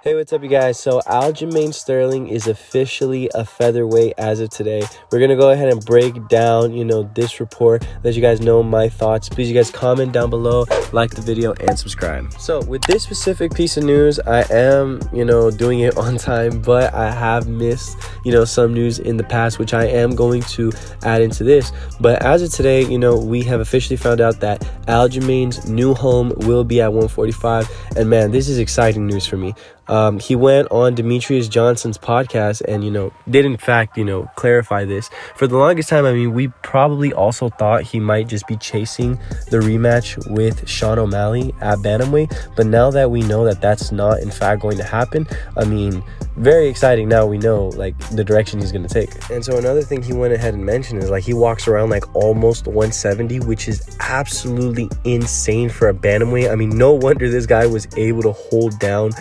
Hey, what's up, you guys? So Aljamain Sterling is officially a featherweight as of today. We're gonna go ahead and break down, this report, let you guys know my thoughts. Please, you guys comment down below, like the video, and subscribe. So with this specific piece of news, I am, doing it on time, but I have missed, some news in the past, which I am going to add into this. But as of today, we have officially found out that Aljamain's new home will be at 145, and man, this is exciting news for me. He went on Demetrius Johnson's podcast and, did in fact, clarify this. For the longest time, we probably also thought he might just be chasing the rematch with Sean O'Malley at bantamweight. But now that we know that that's not in fact going to happen, very exciting. Now we know the direction he's going to take. And so another thing he went ahead and mentioned is he walks around almost 170, which is absolutely insane for a bantamweight. No wonder this guy was able to hold down,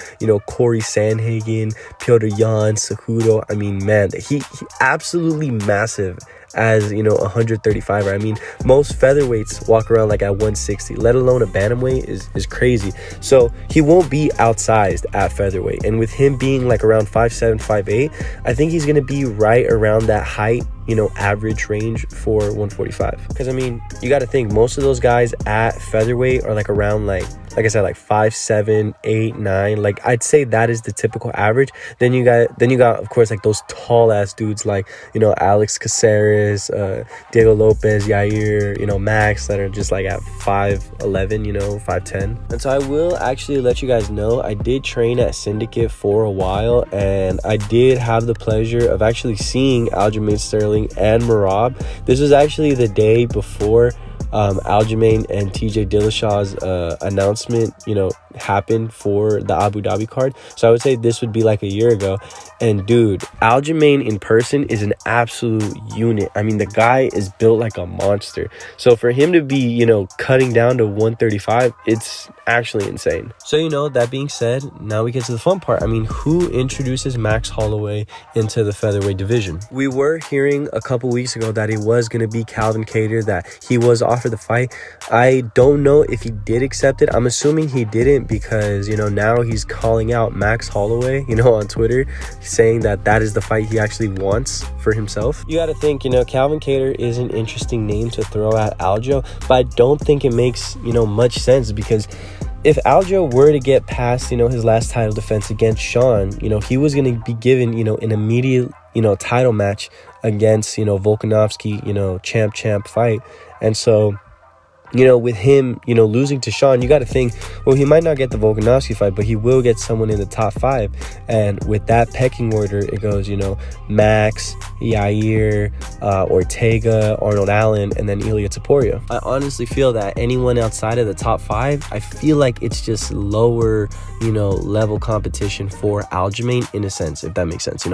Corey Sandhagen, Piotr Jan, Cejudo. Man, he absolutely massive as 135er. Most featherweights walk around at 160, let alone a bantamweight is crazy. So he won't be outsized at featherweight, and with him being around 5'7", 5'8", I think he's gonna be right around that height average range for 145. Because you got to think most of those guys at featherweight are around like I said 5'7", 8', 9. I'd say that is the typical average. Then you got of course those tall ass dudes Alex Caceres, Diego Lopez, Yair, Max, that are just at 5'11", 5'10. And so I will actually let you guys know I did train at Syndicate for a while, and I did have the pleasure of actually seeing Aljamain Sterling and Merab. This was actually the day before Aljamain and TJ Dillashaw's announcement happened for the Abu Dhabi card. So I would say this would be a year ago. And dude, Aljamain in person is an absolute unit. The guy is built like a monster. So for him to be cutting down to 135, it's actually insane. So that being said, now we get to the fun part. Who introduces Max Holloway into the featherweight division? We were hearing a couple weeks ago that it was going to be Calvin Kattar, that he was offered the fight. I don't know if he did accept it. I'm assuming he didn't, because now he's calling out Max Holloway on Twitter, saying that is the fight he actually wants for himself. You got to think Calvin Kattar is an interesting name to throw at Aljo, but I don't think it makes much sense, because if Aljo were to get past his last title defense against Sean, he was going to be given an immediate title match against Volkanovski, champ fight. And so with him, losing to Sean, you got to think, well, he might not get the Volkanovski fight, but he will get someone in the top 5. And with that pecking order, it goes, Max, Yair, Ortega, Arnold Allen, and then Ilia Topuria. I honestly feel that anyone outside of the top 5, I feel like it's just lower, level competition for Aljamain, in a sense, if that makes sense.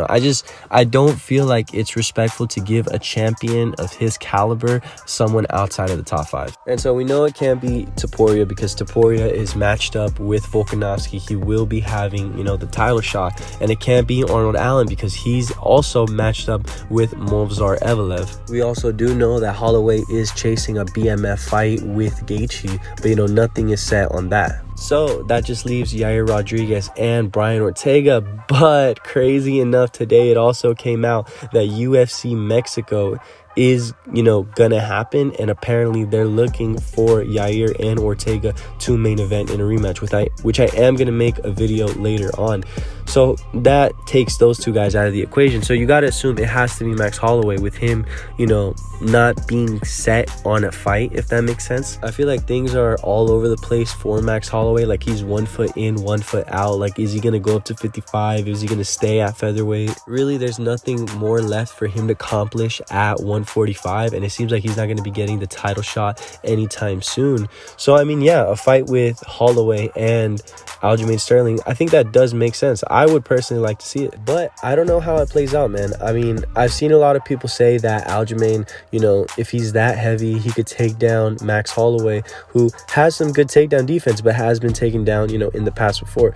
I don't feel like it's respectful to give a champion of his caliber someone outside of the top 5. And so we know it can't be Topuria, because Topuria is matched up with Volkanovski. He will be having, the title shot. And it can't be Arnold Allen, because he's also matched up with Movsar Evelev. We also do know that Holloway is chasing a BMF fight with Gaethje, but nothing is set on that. So that just leaves Yair Rodriguez and Brian Ortega. But crazy enough, today it also came out that UFC Mexico is gonna happen, and apparently they're looking for Yair and Ortega to main event in a rematch, which I am gonna make a video later on. So that takes those two guys out of the equation. So you gotta assume it has to be Max Holloway, with him not being set on a fight, if that makes sense. I feel like things are all over the place for Max Holloway. He's 1 foot in, 1 foot out. Is he gonna go up to 55? Is he gonna stay at featherweight? Really, there's nothing more left for him to accomplish at 145, and it seems like he's not going to be getting the title shot anytime soon. So a fight with Holloway and Aljamain Sterling, I think that does make sense. I would personally like to see it, but I don't know how it plays out, man. I've seen a lot of people say that Aljamain, if he's that heavy, he could take down Max Holloway, who has some good takedown defense, but has been taken down, in the past before.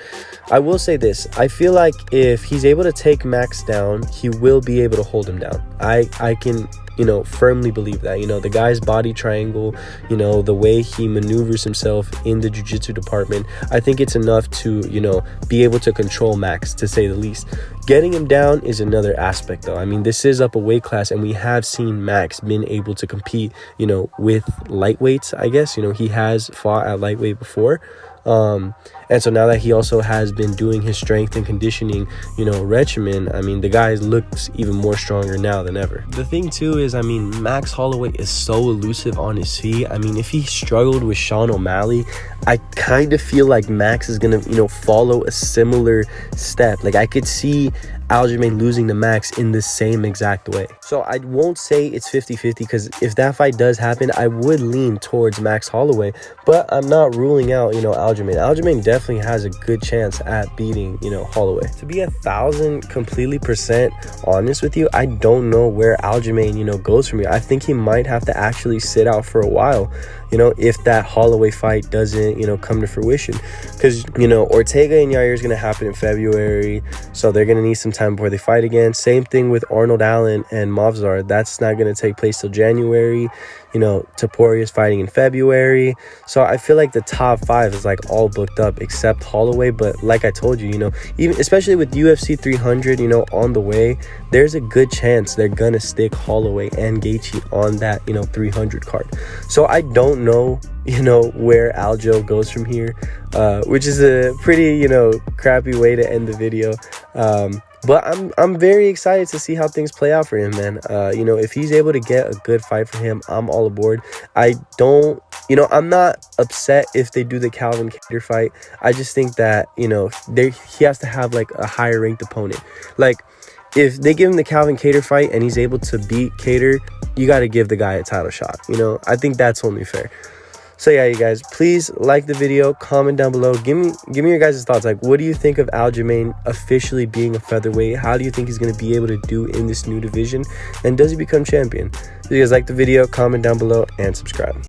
I will say this, I feel like if he's able to take Max down, he will be able to hold him down. I can you know, firmly believe that, you know, the guy's body triangle, you know, the way he maneuvers himself in the jiu-jitsu department, I think it's enough to, you know, be able to control Max, to say the least. Getting him down is another aspect, though. I mean, this is up a weight class, and we have seen Max been able to compete, you know, with lightweights, I guess. You know, he has fought at lightweight before. And so now that he also has been doing his strength and conditioning, you know, regimen, I mean, the guy looks even more stronger now than ever. The thing too is, I mean, Max Holloway is so elusive on his feet. I mean, if he struggled with Sean O'Malley, I kind of feel like Max is gonna, you know, follow a similar step. Like, I could see Aljamain losing to Max in the same exact way. So I won't say it's 50-50, because if that fight does happen, I would lean towards Max Holloway, but I'm not ruling out, you know, Aljamain. Aljamain definitely has a good chance at beating, you know, Holloway. To be 1,000% completely honest with you, I don't know where Aljamain, you know, goes from here. I think he might have to actually sit out for a while, you know, if that Holloway fight doesn't, you know, come to fruition, because, you know, Ortega and Yair is going to happen in February, so they're going to need some time before they fight again. Same thing with Arnold Allen and Movsar. That's not going to take place till January. You know, Toporia's fighting in February. So I feel like the top 5 is like all booked up except Holloway. But like I told you, you know, even especially with UFC 300, you know, on the way, there's a good chance they're gonna stick Holloway and Gaethje on that, you know, 300 card. So I don't know, you know, where Aljo goes from here, which is a pretty, you know, crappy way to end the video. But I'm very excited to see how things play out for him, man. You know, if he's able to get a good fight for him, I'm all aboard. I don't, you know, I'm not upset if they do the Calvin Kattar fight. I just think that, you know, he has to have like a higher ranked opponent. Like, if they give him the Calvin Kattar fight and he's able to beat Kattar, you got to give the guy a title shot. You know, I think that's only fair. So yeah, you guys, please like the video, comment down below, give me your guys' thoughts. Like, what do you think of Aljamain officially being a featherweight? How do you think he's going to be able to do in this new division, and does he become champion? If you guys like the video, comment down below and subscribe.